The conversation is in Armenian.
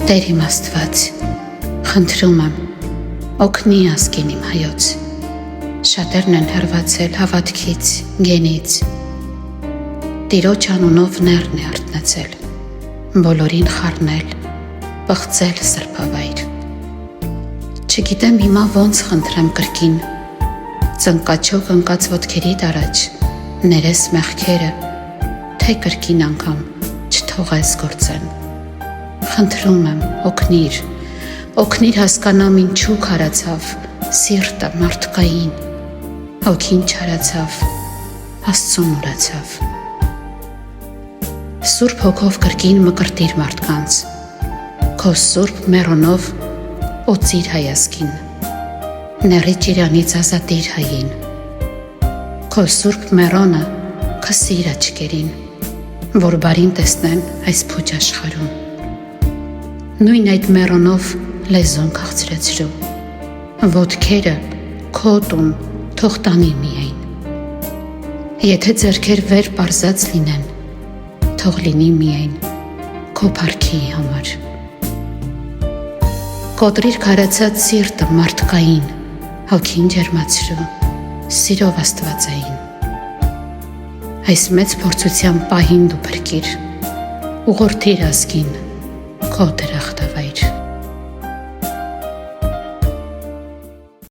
Տեր իմ Աստված, խնդրում եմ, օգնի ազգին իմ հայոց, շատերն են հեռացել հավատքից, գենից, Տիրոջ անունով ներն է արթնացել, բոլորին խառնել, պղծել սրբավայր, չգիտեմ հիմա ոնց խնդրեմ կրկին, ծնկաչոք ընկած ոտքերիդ առաջ, ներես մեղքերը, թե կրկին անգամ չթողես գործեն, խնդրում եմ, օգնիր հասկանամ ինչու քարացավ, սիրտը մարդկային, հոգին չարացավ, Աստծուն ուրացավ, Սուրբ հոգով կրկին մկրտիր մարդկանց, քո սուրբ մեռոնով օծիր հայազգին, նեղի ճիրանից ազատիր հային, քո սուրբ մեռոնը քսիր աչքերին, որ բարին տեսնեն այս փուչ աշխարհում, նույն այդ մեռոնով լեզուն քաղցրեցրու, ոտքերը քո տուն թող տանի միայն, եթե ձեռքեր վեր պարզած լինեն, թող լինի միայն քո փառքի համար, կոտրիր քարացած սիրտը մարդկային, հոգին ջերմացրու, սիրով աստվածային, այս մեծ փորձության պահին դու փրկիր, ուղղորդիր ազգին, քո դրախտավայր